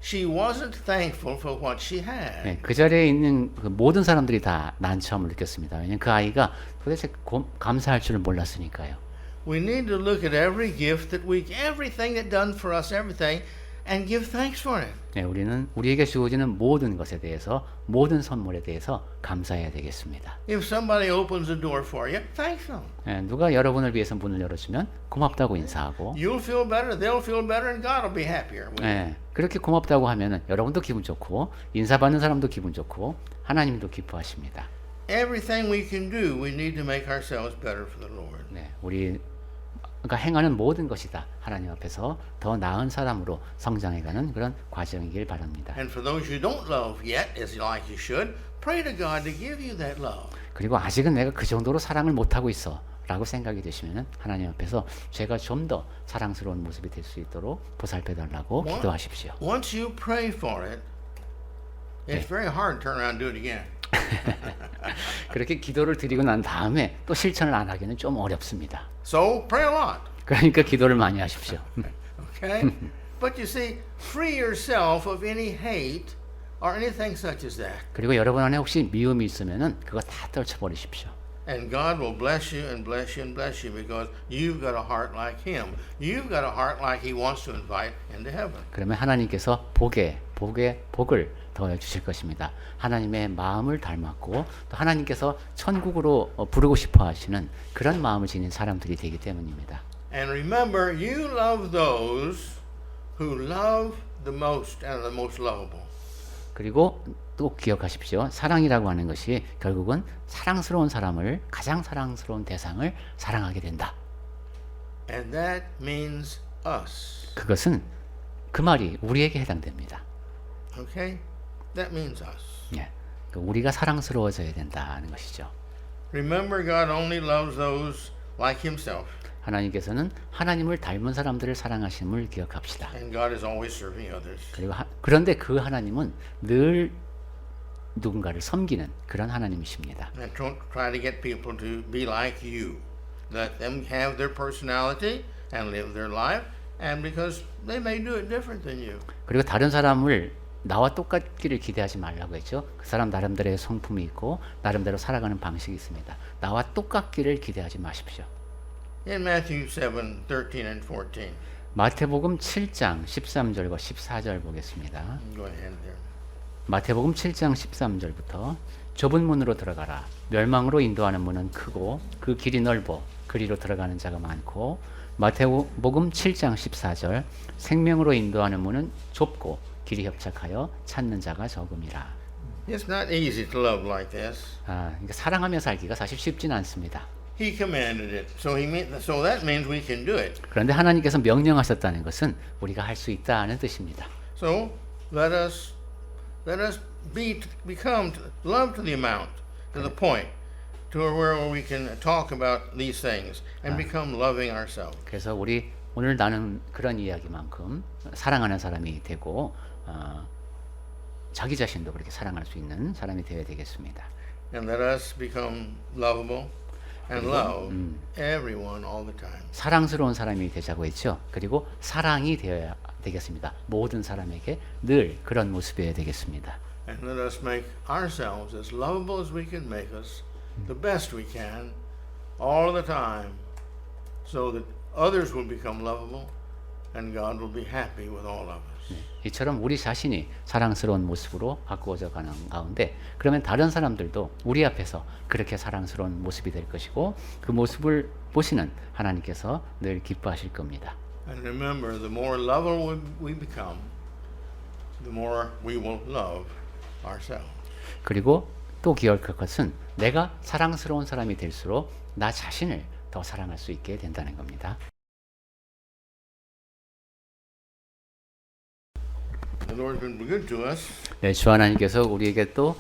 she wasn't thankful for what she had. 네, 그 자리에 있는 모든 사람들이 다 난처함을 느꼈습니다. 왜냐하면 그 아이가 도대체 감사할 줄을 몰랐으니까요. We need to look at every gift everything that done for us, everything, and give thanks for it. 네, 우리는 우리에게 주어지는 모든 것에 대해서 모든 선물에 대해서 감사해야 되겠습니다. If somebody opens the door for you, thank them. 네, 누가 여러분을 위해서 문을 열어주면 고맙다고 인사하고 You'll feel better, they'll feel better, and God will be happier. 네, 그렇게 고맙다고 하면은 여러분도 기분 좋고 인사받는 사람도 기분 좋고 하나님도 기뻐하십니다. Everything we can do, we need to make ourselves better for the Lord. 네, 우리가 행하는 모든 것이 다 하나님 앞에서 더 나은 사람으로 성장해가는 그런 과정이길 바랍니다. And for those you don't love yet, as like you should, pray to God to give you that love. 그리고 아직은 내가 그 정도로 사랑을 못하고 있어 라고 생각이 되시면 하나님 앞에서 제가 좀 더 사랑스러운 모습이 될 수 있도록 보살펴달라고 기도하십시오. Once you pray for it, it's very hard to turn around and do it again. 그렇게 기도를 드리고 난 다음에 또 실천을 안 하기는 좀 어렵습니다. So pray a lot. 그러니까 기도를 많이 하십시오. Okay? But you see, free yourself of any hate or anything such as that. 그리고 여러분 안에 혹시 미움이 있으면은 그거 다 떨쳐버리십시오. And God will bless you and bless you and bless you because you've got a heart like Him. You've got a heart like He wants to invite into heaven. 그러면 하나님께서 복을 더해 주실 것입니다. 하나님의 마음을 닮았고 또 하나님께서 천국으로 부르고 싶어 하시는 그런 마음을 지닌 사람들이 되기 때문입니다. And remember, you love those who love the most and the most lovable. 그리고 또 기억하십시오. 사랑이라고 하는 것이 결국은 사랑스러운 사람을 가장 사랑스러운 대상을 사랑하게 된다. And that means us. 그것은 그 말이 우리에게 해당됩니다. Okay? That means us. 예, 우리가 사랑스러워져야 된다는 것이죠. Remember, God only loves those like Himself. 하나님께서는 하나님을 닮은 사람들을 사랑하심을 기억합시다. And God is always serving others. 그리고 그런데 그 하나님은 늘 누군가를 섬기는 그런 하나님이십니다. And don't try to get people to be like you. Let them have their personality and live their life. And because they may do it different than you. 그리고 다른 사람을 나와 똑같기를 기대하지 말라고 했죠. 그 사람 나름대로의 성품이 있고 나름대로 살아가는 방식이 있습니다. 나와 똑같기를 기대하지 마십시오. In Matthew 7:13 and 14. 마태복음 7장 13절과 14절 보겠습니다. Go ahead there. 마태복음 7장 13절부터 좁은 문으로 들어가라. 멸망으로 인도하는 문은 크고 그 길이 넓어 그리로 들어가는 자가 많고 마태복음 7장 14절 생명으로 인도하는 문은 좁고 길이 협착하여 찾는 자가 적음이라. It's not easy to love like this. 그러니까 사랑하며 살기가 사실 쉽지는 않습니다. He commanded it. So that means we can do it. 그런데 하나님께서 명령하셨다는 것은 우리가 할 수 있다는 뜻입니다. So let us become love to the amount, to the point, to where we can talk about these things and become loving ourselves. 그래서 우리 오늘 나눈 그런 이야기만큼 사랑하는 사람이 되고 자기 자신도 그렇게 사랑할 수 있는 사람이 되어야 되겠습니다. And let us become lovable and love everyone all the time. 사랑스러운 사람이 되자고 했죠. 그리고 사랑이 되어야 되겠습니다. 모든 사람에게 늘 그런 모습이어야 되겠습니다. And let us make ourselves as lovable as we can make us, the best we can, all the time, so that others will become lovable and God will be happy with all of us. 이처럼 우리 자신이 사랑스러운 모습으로 바꾸어져 가는 가운데 그러면 다른 사람들도 우리 앞에서 그렇게 사랑스러운 모습이 될 것이고 그 모습을 보시는 하나님께서 늘 기뻐하실 겁니다. And remember, the more lovable we become, the more we will love ourselves. 그리고 또 기억할 것은 내가 사랑스러운 사람이 될수록 나 자신을 더 사랑할 수 있게 된다는 겁니다. The Lord's been good to us. 네, 주 하나님께서 우리에게 또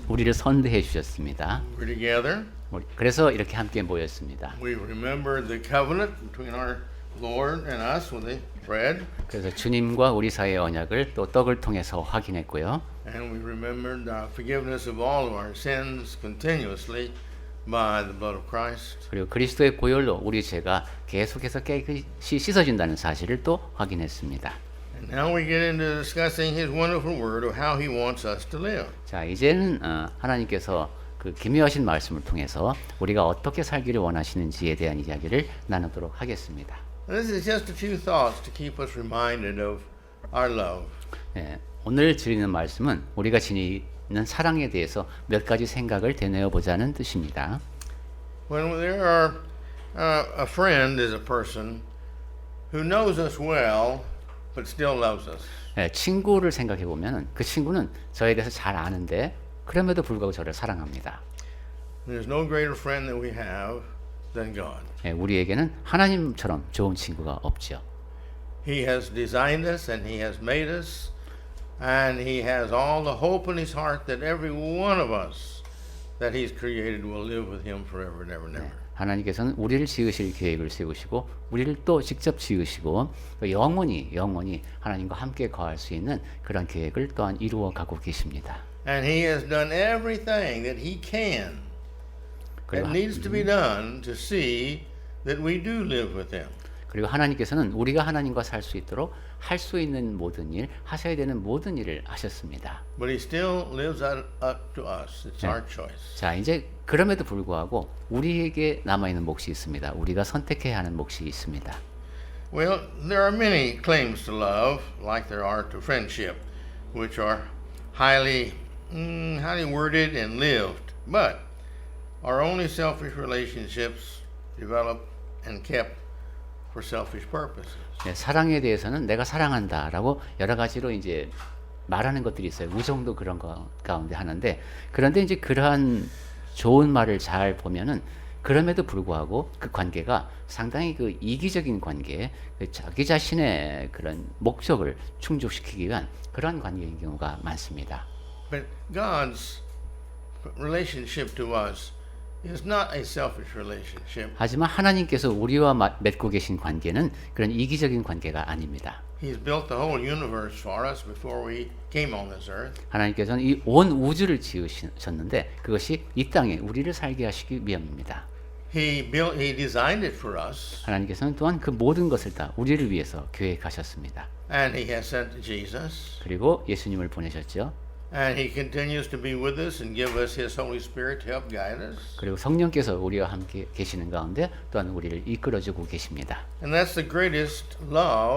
우리를 선대해 주셨습니다. We're together. 그래서 이렇게 함께 모였습니다. We remembered the covenant between our Lord and us with the bread. 그래서 주님과 우리 사이의 언약을 또 떡을 통해서 확인했고요. And we remembered the forgiveness of all of our sins continuously by the blood of Christ. 그리고 그리스도의 보혈로 우리 죄가 계속해서 깨끗이 씻어진다는 사실을 또 확인했습니다. And now we get into discussing His wonderful word of how He wants us to live. 자, 이제는 하나님께서 그 기묘하신 말씀을 통해서 우리가 어떻게 살기를 원하시는지에 대한 이야기를 나누도록 하겠습니다. This is just a few thoughts to keep us reminded of our love. 예, 오늘 드리는 말씀은 우리가 지니는 사랑에 대해서 몇 가지 생각을 되뇌어 보자는 뜻입니다. When there are a friend is a person who knows us well but still loves us. 예, 친구를 생각해 보면 그 친구는 저에 대해서 잘 아는데 그럼에도 불구하고 저를 사랑합니다. There's no greater friend that we have than God. 예, 우리에게는 하나님처럼 좋은 친구가 없죠. He has designed us and He has made us, and He has all the hope in His heart that every one of us that He's created will live with Him forever and ever and ever. 하나님께서는 우리를 지으실 계획을 세우시고 우리를 또 직접 지으시고 또 영원히 하나님과 함께 거할 수 있는 그런 계획을 또한 이루어 가고 계십니다. And He has done everything that He can, that needs to be done to see that we do live with Him. 그리고 하나님께서는 우리가 하나님과 살 수 있도록 할 수 있는 모든 일, 하셔야 되는 모든 일을 하셨습니다. But He still lives up to us. It's our choice. 자, 이제 그럼에도 불구하고 우리에게 남아있는 몫이 있습니다. 우리가 선택해야 하는 몫이 있습니다. Well, there are many claims to love, like there are to friendship, which are highly worded and lived, but are only selfish relationships developed and kept for selfish purposes. 네, 사랑에 대해서는 내가 사랑한다라고 여러 가지로 이제 말하는 것들이 있어요. 우정도 그런 거 가운데 하는데, 그런데 이제 그러한 좋은 말을 잘 보면은 그럼에도 불구하고 그 관계가 상당히 그 이기적인 관계, 그 자기 자신의 그런 목적을 충족시키기 위한 그런 관계인 경우가 많습니다. But God's relationship to us is not a selfish relationship. 하지만 하나님께서 우리와 맺고 계신 관계는 그런 이기적인 관계가 아닙니다. He's built the whole universe for us before we came on this earth. 하나님께서는 이 온 우주를 지으셨는데 그것이 이 땅에 우리를 살게 하시기 위함입니다. He designed it for us, 하나님께서는 또한 그 모든 것을 다 우리를 위해서 계획하셨습니다. and He has sent Jesus, 그리고 예수님을 보내셨죠. and He continues to be with us and give us His Holy Spirit to help guide us. 그리고 성령께서 우리와 함께 계시는 가운데 또한 우리를 이끌어주고 계십니다. And that's the greatest love